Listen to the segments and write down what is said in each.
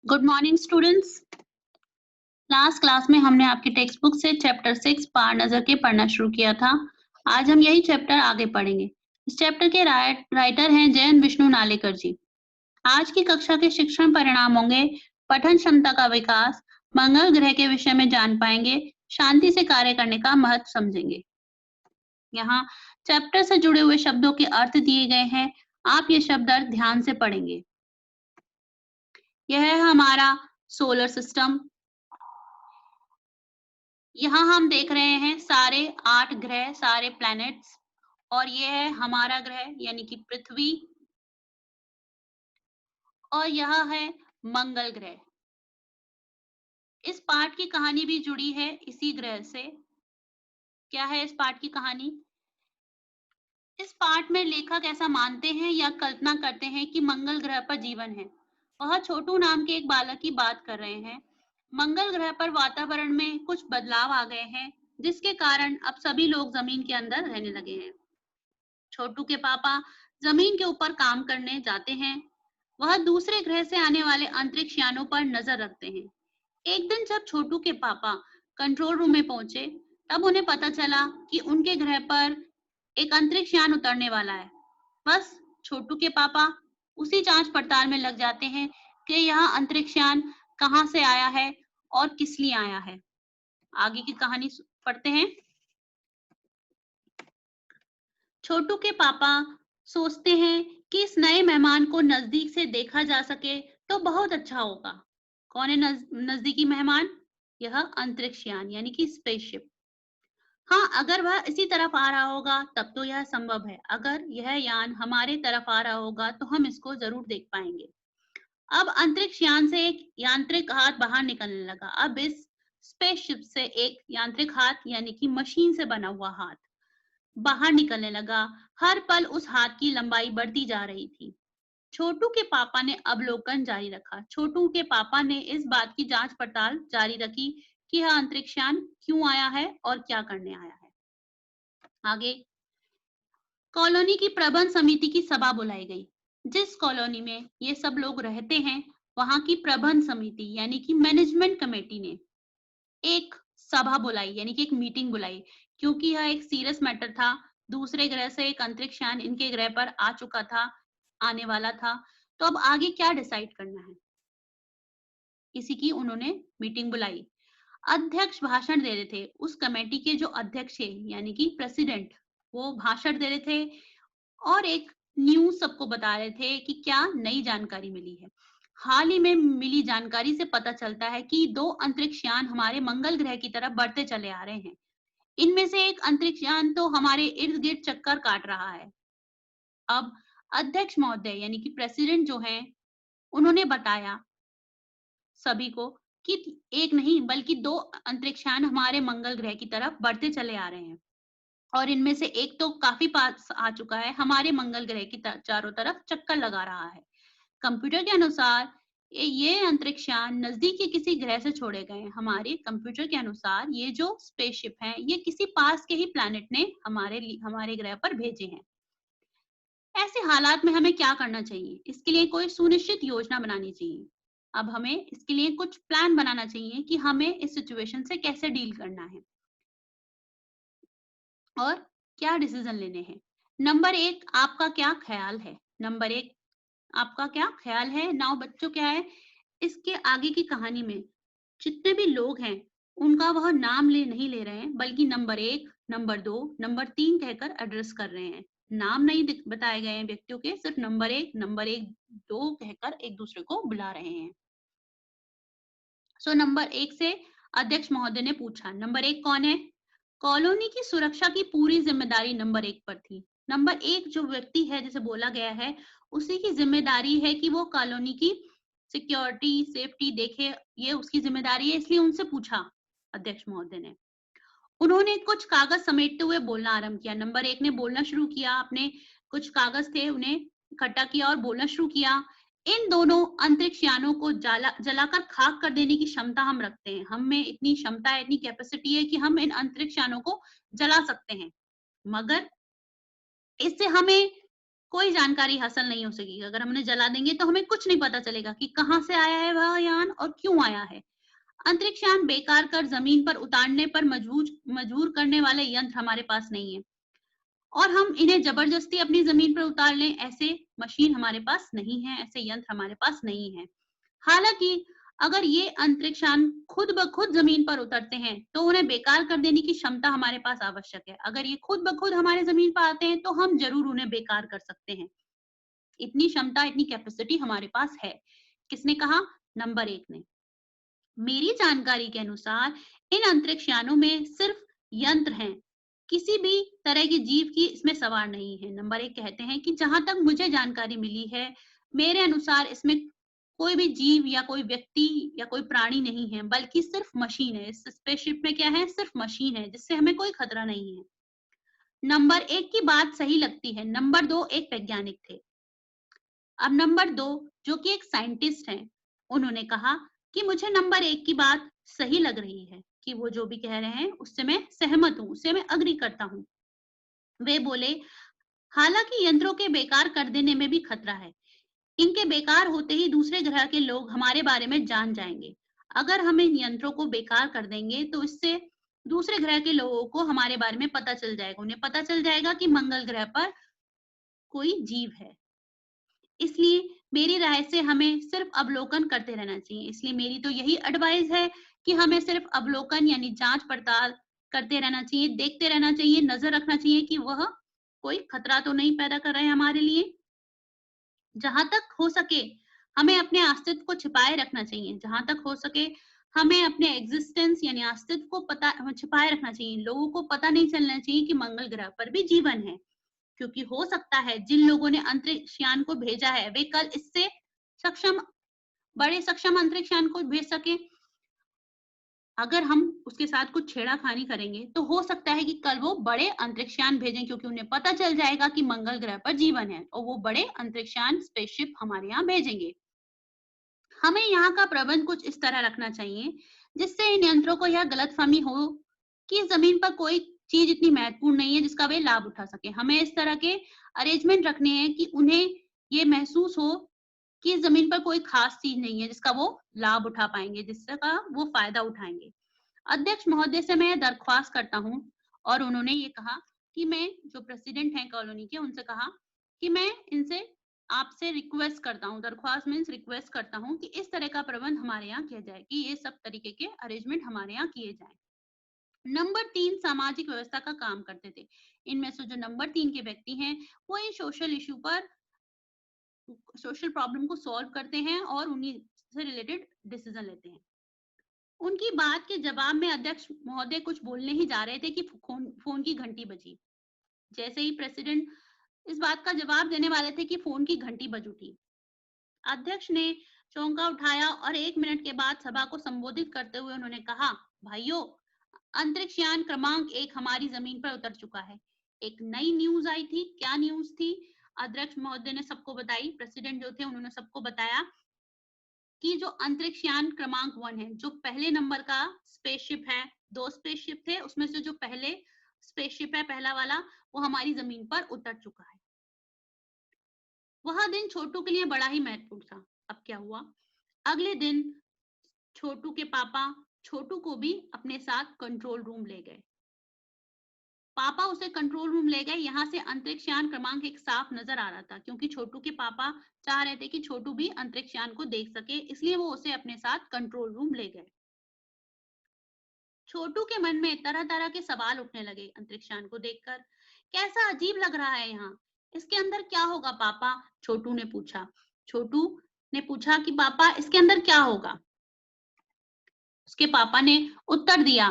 Good morning students. Last class में हमने आपकी टेक्स्ट बुक से चैप्टर 6 पार नजर के पढ़ना शुरू किया था। आज हम यही चैप्टर आगे पढ़ेंगे। इस चैप्टर के राइटर हैं जयंत विष्णु नालेकर जी। आज की कक्षा के शिक्षण परिणाम होंगे पठन क्षमता का विकास, मंगल ग्रह के विषय में जान पाएंगे, शांति से कार्य करने का महत्व समझेंगे। यहाँ चैप्टर से जुड़े हुए शब्दों के अर्थ दिए गए हैं। आप ये शब्द अर्थ ध्यान से पढ़ेंगे। यह है हमारा सोलर सिस्टम। यहाँ हम देख रहे हैं सारे 8 ग्रह, सारे प्लैनेट्स, और ये है हमारा ग्रह यानी कि पृथ्वी, और यह है मंगल ग्रह। इस पाठ की कहानी भी जुड़ी है इसी ग्रह से। क्या है इस पाठ की कहानी? इस पाठ में लेखक ऐसा मानते हैं या कल्पना करते हैं कि मंगल ग्रह पर जीवन है। वह छोटू नाम के एक बालक की बात कर रहे हैं। मंगल ग्रह पर वातावरण में कुछ बदलाव आ गए हैं, जिसके कारण अब सभी लोग जमीन के अंदर रहने लगे हैं। छोटू के पापा जमीन के ऊपर काम करने जाते हैं। वह दूसरे ग्रह से आने वाले अंतरिक्ष यानों पर नजर रखते हैं। एक दिन जब छोटू के पापा कंट्रोल रूम में पहुंचे, तब उन्हें पता चला कि उनके ग्रह पर एक अंतरिक्ष यान उतरने वाला है। बस छोटू के पापा उसी जांच पड़ताल में लग जाते हैं कि यह अंतरिक्ष यान कहां से आया है और किस लिए आया है। आगे की कहानी पढ़ते हैं। छोटू के पापा सोचते हैं कि इस नए मेहमान को नजदीक से देखा जा सके तो बहुत अच्छा होगा। कौन है नजदीकी मेहमान? यह अंतरिक्ष यान यानी कि स्पेसशिप। हाँ, अगर वह इसी तरफ आ रहा होगा तब तो यह संभव है। अगर यह यान हमारे तरफ आ रहा होगा तो हम इसको जरूर देख पाएंगे। अब अंतरिक्ष यान से एक यांत्रिक हाथ बाहर निकलने लगा। अब इस स्पेसशिप से एक यांत्रिक हाथ यानी कि मशीन से बना हुआ हाथ बाहर निकलने लगा। हर पल उस हाथ की लंबाई बढ़ती जा रही थी। छोटू के पापा ने अवलोकन जारी रखा। छोटू के पापा ने इस बात की जांच पड़ताल जारी रखी कि यह अंतरिक्ष यान क्यों आया है और क्या करने आया है। आगे कॉलोनी की प्रबंध समिति की सभा बुलाई गई। जिस कॉलोनी में ये सब लोग रहते हैं, वहां की प्रबंध समिति यानी कि मैनेजमेंट कमेटी ने एक सभा बुलाई यानी कि एक मीटिंग बुलाई, क्योंकि यह एक सीरियस मैटर था। दूसरे ग्रह से एक अंतरिक्ष यान इनके ग्रह पर आ चुका था, आने वाला था। तो अब आगे क्या डिसाइड करना है, इसी की उन्होंने मीटिंग बुलाई। अध्यक्ष भाषण दे रहे थे। उस कमेटी के जो अध्यक्ष है यानी कि प्रेसिडेंट, वो भाषण दे रहे थे और एक न्यूज सबको बता रहे थे कि क्या नई जानकारी मिली है। हाल ही में मिली जानकारी से पता चलता है कि 2 अंतरिक्ष यान हमारे मंगल ग्रह की तरफ बढ़ते चले आ रहे हैं। इनमें से एक अंतरिक्ष यान तो हमारे इर्द गिर्द चक्कर काट रहा है। अब अध्यक्ष महोदय यानी कि प्रेसिडेंट जो हैं, उन्होंने बताया सभी को कि एक नहीं बल्कि 2 अंतरिक्ष यान हमारे मंगल ग्रह की तरफ बढ़ते चले आ रहे हैं, और इनमें से एक तो काफी पास आ चुका है, हमारे मंगल ग्रह की चारों तरफ चक्कर लगा रहा है। कंप्यूटर के अनुसार ये अंतरिक्ष यान नजदीक के किसी ग्रह से छोड़े गए हैं। हमारे कंप्यूटर के अनुसार ये जो स्पेसशिप हैं, ये किसी पास के ही प्लैनेट ने हमारे ग्रह पर भेजे हैं। ऐसे हालात में हमें क्या करना चाहिए? इसके लिए कोई सुनिश्चित योजना बनानी चाहिए। अब हमें इसके लिए कुछ प्लान बनाना चाहिए कि हमें इस सिचुएशन से कैसे डील करना है और क्या डिसीजन लेने हैं। नंबर 1, आपका क्या ख्याल है? नंबर 1, आपका क्या ख्याल है? नाउ बच्चों, क्या है इसके आगे की कहानी में जितने भी लोग हैं, उनका वह नाम नहीं ले रहे हैं, बल्कि नंबर 1, नंबर 2, नंबर 3 कहकर एड्रेस कर रहे हैं। नाम नहीं बताए गए हैं व्यक्तियों के, सिर्फ नंबर 1, नंबर 1, 2 कहकर एक दूसरे को बुला रहे हैं। सो नंबर 1 से अध्यक्ष महोदय ने पूछा, नंबर 1 कौन है? कॉलोनी की सुरक्षा की पूरी जिम्मेदारी नंबर 1 पर थी। नंबर 1 जो व्यक्ति है जिसे बोला गया है, उसी की जिम्मेदारी है कि वो कॉलोनी की सिक्योरिटी सेफ्टी देखे, ये उसकी जिम्मेदारी है, इसलिए उनसे पूछा अध्यक्ष महोदय ने। उन्होंने कुछ कागज समेटते हुए बोलना आरंभ किया। नंबर 1 ने बोलना शुरू किया, अपने कुछ कागज थे उन्हें इकट्ठा किया और बोलना शुरू किया। इन दोनों अंतरिक्ष यानों को जलाकर खाक कर देने की क्षमता हम रखते हैं। हम में इतनी क्षमता है, इतनी कैपेसिटी है कि हम इन अंतरिक्ष यानों को जला सकते हैं, मगर इससे हमें कोई जानकारी हासिल नहीं हो सकेगी। अगर हम उन्हें जला देंगे तो हमें कुछ नहीं पता चलेगा कि कहाँ से आया है वह यान और क्यों आया है। अंतरिक्ष यान बेकार कर जमीन पर उतारने पर मजबूर करने वाले यंत्र हमारे पास नहीं है और हम इन्हें जबरदस्ती अपनी जमीन पर उतार लें, ऐसे मशीन हमारे पास नहीं है, ऐसे यंत्र हमारे पास नहीं है। हालांकि अगर ये अंतरिक्ष यान खुद ब खुद जमीन पर उतरते हैं तो उन्हें बेकार कर देने की क्षमता हमारे पास आवश्यक है। अगर ये खुद ब खुद हमारे जमीन पर आते हैं तो हम जरूर उन्हें बेकार कर सकते हैं। इतनी क्षमता, इतनी कैपेसिटी हमारे पास है। किसने कहा? नंबर 1 ने। मेरी जानकारी के अनुसार इन अंतरिक्ष यानों में सिर्फ यंत्र हैं, किसी भी तरह की जीव की इसमें सवार नहीं है। नंबर 1 कहते हैं कि जहां तक मुझे जानकारी मिली है, मेरे अनुसार इसमें कोई भी जीव या कोई व्यक्ति या कोई प्राणी नहीं है, बल्कि सिर्फ मशीन है। इस स्पेसशिप में क्या है? सिर्फ मशीन है, जिससे हमें कोई खतरा नहीं है। नंबर 1 की बात सही लगती है। नंबर 2 एक वैज्ञानिक थे। अब नंबर 2 जो कि एक साइंटिस्ट हैं, उन्होंने कहा कि मुझे नंबर 1 की बात सही लग रही है कि वो जो भी कह रहे हैं उससे मैं सहमत हूँ, उससे मैं एग्री करता हूँ। वे बोले, हालांकि यंत्रों के बेकार कर देने में भी खतरा है। इनके बेकार होते ही दूसरे ग्रह के लोग हमारे बारे में जान जाएंगे। अगर हम इन यंत्रों को बेकार कर देंगे तो इससे दूसरे ग्रह के लोगों को हमारे बारे में पता चल जाएगा। उन्हें पता चल जाएगा कि मंगल ग्रह पर कोई जीव है। इसलिए मेरी राय से हमें सिर्फ अवलोकन करते रहना चाहिए। इसलिए मेरी तो यही एडवाइस है कि हमें सिर्फ अवलोकन यानी जांच पड़ताल करते रहना चाहिए, देखते रहना चाहिए, नजर रखना चाहिए कि वह कोई खतरा तो नहीं पैदा कर रहे हैं हमारे लिए। जहां तक हो सके हमें अपने अस्तित्व को छिपाए रखना चाहिए। जहां तक हो सके हमें अपने एग्जिस्टेंस यानी अस्तित्व को पता छिपाए रखना चाहिए। लोगों को पता नहीं चलना चाहिए कि मंगल ग्रह पर भी जीवन है, क्योंकि हो सकता है जिन लोगों ने अंतरिक्ष यान को भेजा है वे कल इससे सक्षम बड़े सक्षम अंतरिक्ष यान को भेज सके। अगर हम उसके साथ कुछ छेड़ाखानी करेंगे तो हो सकता है कि कल वो बड़े अंतरिक्ष यान भेजें, क्योंकि उन्हें पता चल जाएगा कि मंगल ग्रह पर जीवन है और वो बड़े अंतरिक्ष यान स्पेसशिप हमारे यहाँ भेजेंगे। हमें यहाँ का प्रबंध कुछ इस तरह रखना चाहिए जिससे इन यंत्रों को यह गलतफहमी हो कि जमीन पर कोई चीज इतनी महत्वपूर्ण नहीं है जिसका वे लाभ उठा सके। हमें इस तरह के अरेंजमेंट रखने हैं कि उन्हें ये महसूस हो कि जमीन पर कोई खास चीज नहीं है जिसका वो लाभ उठा पाएंगे, जिसका वो फायदा उठाएंगे। अध्यक्ष महोदय से मैं दरख्वास्त करता हूँ, और उन्होंने ये कहा कि मैं जो प्रेसिडेंट हैं कॉलोनी के उनसे कहा कि मैं इनसे आपसे रिक्वेस्ट करता हूँ, दरख्वास्त मीन्स रिक्वेस्ट करता हूँ कि इस तरह का प्रबंध हमारे यहाँ किया जाए, कि ये सब तरीके के अरेंजमेंट हमारे यहाँ किए जाए। नंबर 3 सामाजिक व्यवस्था का काम करते थे। इनमें से जो नंबर 3 के व्यक्ति हैं वो इन सोशल इशू पर सोशल प्रॉब्लम को सॉल्व करते हैं और उन्हीं से रिलेटेड डिसीजन लेते हैं। उनकी बात के जवाब में अध्यक्ष महोदय कुछ बोलने ही जा रहे थे कि फोन की घंटी बजी। जैसे ही प्रेसिडेंट इस बात का जवाब देने वाले थे कि फोन की घंटी बज उठी। अध्यक्ष ने चौंका उठाया और 1 मिनट के बाद सभा को संबोधित करते हुए उन्होंने कहा, भाइयों, अंतरिक्ष यान क्रमांक 1 हमारी जमीन पर उतर चुका है। एक नई न्यूज आई थी। क्या न्यूज थी? अध्यक्ष महोदय ने सबको बताई। प्रेसिडेंट जो थे उन्होंने सबको बताया कि जो अंतरिक्ष यान क्रमांक 1 है, जो पहले नंबर का स्पेसशिप है, 2 स्पेसशिप थे, उसमें से जो पहले स्पेसशिप है, पहला वाला, वो हमारी जमीन पर उतर चुका है। वह दिन छोटू के लिए बड़ा ही महत्वपूर्ण था। अब क्या हुआ? अगले दिन छोटू के पापा छोटू को भी अपने साथ कंट्रोल रूम ले गए। पापा उसे कंट्रोल रूम ले गए। यहाँ से अंतरिक्ष यान क्रमांक 1 साफ नजर आ रहा था, क्योंकि छोटू के पापा चाह रहे थे कि छोटू भी अंतरिक्ष यान को देख सके, इसलिए वो उसे अपने साथ कंट्रोल रूम ले गए। छोटू के मन में तरह तरह के सवाल उठने लगे अंतरिक्ष यान को देखकर। कैसा अजीब लग रहा है यहाँ, इसके अंदर क्या होगा पापा? छोटू ने पूछा। छोटू ने पूछा कि पापा इसके अंदर क्या होगा? उसके पापा ने उत्तर दिया,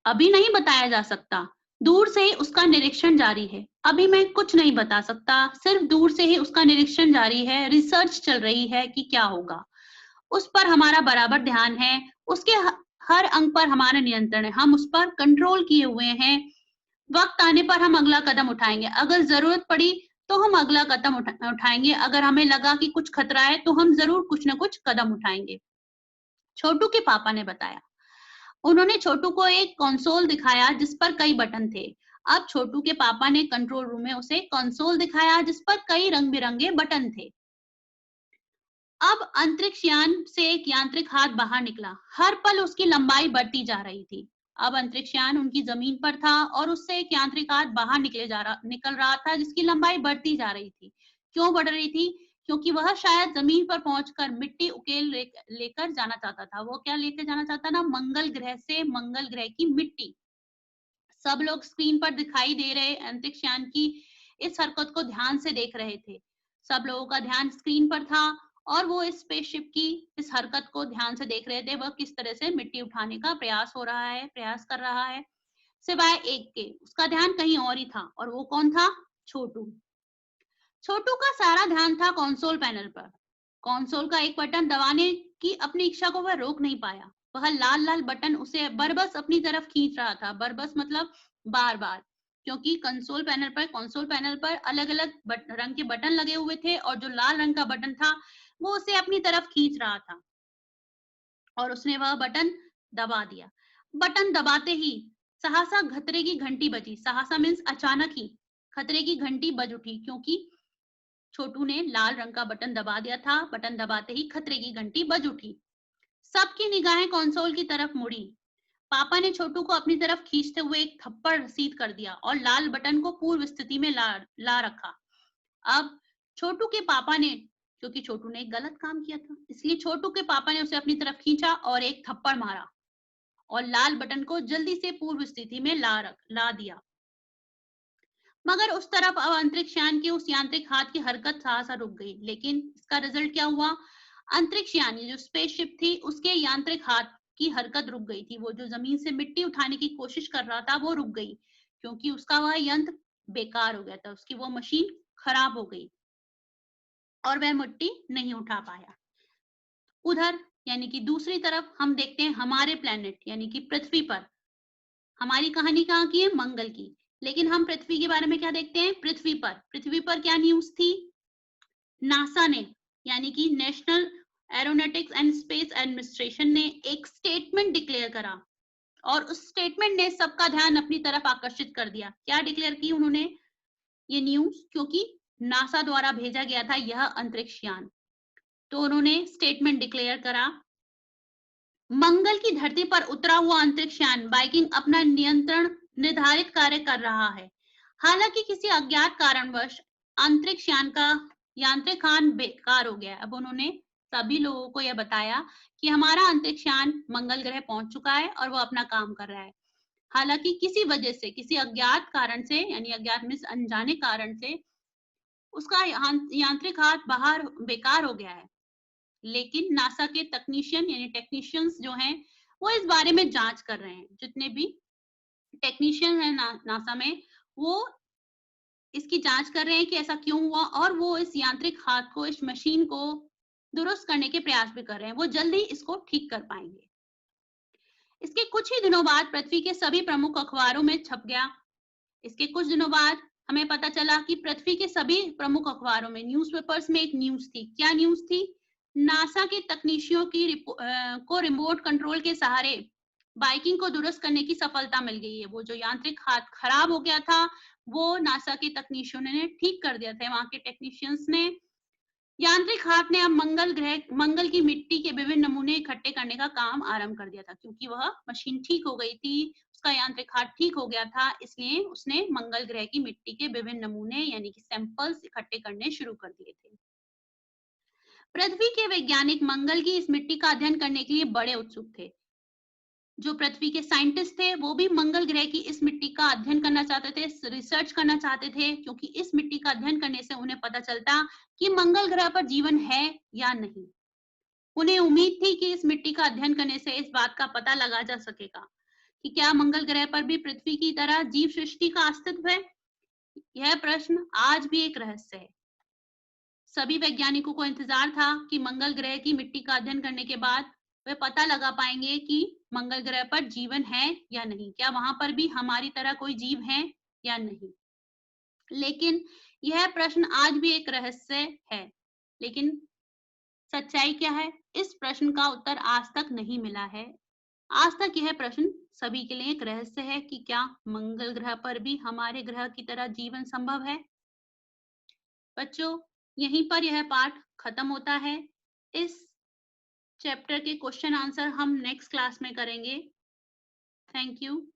अभी नहीं बताया जा सकता, दूर से ही उसका निरीक्षण जारी है। अभी मैं कुछ नहीं बता सकता, सिर्फ दूर से ही उसका निरीक्षण जारी है, रिसर्च चल रही है कि क्या होगा। उस पर हमारा बराबर ध्यान है, उसके हर अंग पर हमारा नियंत्रण है, हम उस पर कंट्रोल किए हुए हैं। वक्त आने पर हम अगला कदम उठाएंगे। अगर जरूरत पड़ी तो हम अगला कदम उठाएंगे। अगर हमें लगा कि कुछ खतरा है तो हम जरूर कुछ ना कुछ कदम उठाएंगे। छोटू के पापा ने बताया। उन्होंने छोटू को एक कंसोल दिखाया जिस पर कई बटन थे। अब छोटू के पापा ने कंट्रोल रूम में उसे कंसोल दिखाया जिस पर कई रंग बिरंगे बटन थे। अब अंतरिक्ष यान से एक यांत्रिक हाथ बाहर निकला। हर पल उसकी लंबाई बढ़ती जा रही थी। अब अंतरिक्ष यान उनकी जमीन पर था और उससे एक यांत्रिक हाथ बाहर निकल रहा था जिसकी लंबाई बढ़ती जा रही थी। क्यों बढ़ रही थी? क्योंकि वह शायद जमीन पर पहुंचकर मिट्टी उकेल लेकर जाना चाहता था। वो क्या लेकर जाना चाहता ना? मंगल ग्रह से मंगल ग्रह की मिट्टी। सब लोग स्क्रीन पर दिखाई दे रहे अंतरिक्ष यान की इस हरकत को ध्यान से देख रहे थे। सब लोगों का ध्यान स्क्रीन पर था और वो इस स्पेसशिप की इस हरकत को ध्यान से देख रहे थे। वह किस तरह से मिट्टी उठाने का प्रयास कर रहा है। सिवाय एक के, उसका ध्यान कहीं और ही था। और वो कौन था? छोटू। छोटू का सारा ध्यान था कंसोल पैनल पर। कंसोल का एक बटन दबाने की अपनी इच्छा को वह रोक नहीं पाया। वह लाल लाल बटन उसे बरबस अपनी तरफ खींच रहा था। बरबस मतलब बार बार, क्योंकि कंसोल पैनल पर अलग अलग रंग के बटन लगे हुए थे और जो लाल रंग का बटन था वो उसे अपनी तरफ खींच रहा था और उसने वह बटन दबा दिया। बटन दबाते ही सहसा खतरे की घंटी बजी। सहसा मीन्स अचानक ही खतरे की घंटी बज उठी, क्योंकि छोटू ने लाल रंग का बटन दबा दिया था। बटन दबाते ही खतरे की घंटी बज उठी। सबकी निगाहें कंसोल की तरफ मुड़ी। पापा ने छोटू को अपनी तरफ खींचते हुए एक थप्पड़ रसीद कर दिया और लाल बटन को पूर्व स्थिति में ला रखा। अब छोटू के पापा ने, क्योंकि छोटू ने एक गलत काम किया था, इसलिए छोटू के पापा ने उसे अपनी तरफ खींचा और एक थप्पड़ मारा और लाल बटन को जल्दी से पूर्व स्थिति में ला दिया। मगर उस तरफ अब अंतरिक्ष यान की उस यांत्रिक हाथ की हरकत सहसा रुक गई। लेकिन इसका रिजल्ट क्या हुआ? अंतरिक्ष यान जो स्पेसशिप थी उसके यांत्रिक हाथ की हरकत रुक गई थी। वो जो जमीन से मिट्टी उठाने की कोशिश कर रहा था वो रुक गई, क्योंकि उसका वह यंत्र बेकार हो गया था। उसकी वो मशीन खराब हो गई और वह मिट्टी नहीं उठा पाया। उधर यानी कि दूसरी तरफ हम देखते हैं हमारे प्लेनेट यानी कि पृथ्वी पर। हमारी कहानी कहाँ की है? मंगल की। लेकिन हम पृथ्वी के बारे में क्या देखते हैं? पृथ्वी पर क्या न्यूज थी? नासा ने यानी कि national aeronautics and space administration ने एक स्टेटमेंट डिक्लेयर करा और उस स्टेटमेंट ने सबका ध्यान अपनी तरफ आकर्षित कर दिया। क्या डिक्लेयर की उन्होंने? ये न्यूज, क्योंकि नासा द्वारा भेजा गया था यह अंतरिक्ष यान, तो उन्होंने स्टेटमेंट डिक्लेयर करा। मंगल की धरती पर उतरा हुआ अंतरिक्ष यान बाइकिंग अपना नियंत्रण निर्धारित कार्य कर रहा है। हालांकि किसी अज्ञात कारणवश अंतरिक्ष यान का यांत्रिक यान बेकार हो गया। अब उन्होंने सभी लोगों को यह बताया कि हमारा अंतरिक्ष यान मंगल ग्रह पहुंच चुका है और वो अपना काम कर रहा है। हालांकि किसी वजह से, किसी अज्ञात कारण से, यानी अज्ञात मीन्स अनजाने कारण से उसका यांत्रिक हाथ बाहर बेकार हो गया है। लेकिन नासा के तकनीशियन यानी टेक्नीशियंस जो हैं वो इस बारे में जांच कर रहे हैं। जितने भी टेक्नीशियन है नासा में, वो इसकी जांच कर रहे हैं कि ऐसा क्यों हुआ और वो इस यांत्रिक हाथ को, इस मशीन को दुरुस्त करने के प्रयास भी कर रहे हैं। वो जल्दी इसको ठीक कर पाएंगे। इसके कुछ ही दिनों बाद पृथ्वी के सभी प्रमुख अखबारों में छप गया। इसके कुछ दिनों बाद हमें पता चला कि पृथ्वी के सभी प्रमुख अखबारों में, न्यूज़पेपर्स में एक न्यूज थी। क्या न्यूज थी? नासा के तकनीशियों को रिमोट कंट्रोल के सहारे बाइकिंग को दुरुस्त करने की सफलता मिल गई है। वो जो यांत्रिक हाथ खराब हो गया था वो नासा के तकनीशियों ने ठीक कर दिया था। वहां के टेक्नीशियंस ने, यांत्रिक हाथ ने अब मंगल की मिट्टी के विभिन्न नमूने इकट्ठे करने का काम आरंभ कर दिया था। क्योंकि वह मशीन ठीक हो गई थी, उसका यांत्रिक हाथ ठीक हो गया था, इसलिए उसने मंगल ग्रह की मिट्टी के विभिन्न नमूने यानी कि सैंपल्स इकट्ठे करने शुरू कर दिए थे। पृथ्वी के वैज्ञानिक मंगल की इस मिट्टी का अध्ययन करने के लिए बड़े उत्सुक थे। जो पृथ्वी के साइंटिस्ट थे वो भी मंगल ग्रह की इस मिट्टी का अध्ययन करना चाहते थे, रिसर्च करना चाहते थे, क्योंकि इस मिट्टी का अध्ययन करने से उन्हें पता चलता कि मंगल ग्रह पर जीवन है या नहीं। उन्हें उम्मीद थी कि इस मिट्टी का अध्ययन करने से इस बात का पता लगा जा सकेगा कि क्या मंगल ग्रह पर भी पृथ्वी की तरह जीव सृष्टि का अस्तित्व है। यह प्रश्न आज भी एक रहस्य है। सभी वैज्ञानिकों को इंतजार था कि मंगल ग्रह की मिट्टी का अध्ययन करने के बाद वे पता लगा पाएंगे कि मंगल ग्रह पर जीवन है या नहीं, क्या वहां पर भी हमारी तरह कोई जीव है या नहीं। लेकिन यह प्रश्न आज भी एक रहस्य है। लेकिन सच्चाई क्या है? इस प्रश्न का उत्तर आज तक नहीं मिला है। आज तक यह प्रश्न सभी के लिए एक रहस्य है कि क्या मंगल ग्रह पर भी हमारे ग्रह की तरह जीवन संभव है। बच्चों, यहीं पर यह पाठ खत्म होता है। इस चैप्टर के क्वेश्चन आंसर हम नेक्स्ट क्लास में करेंगे। Thank you.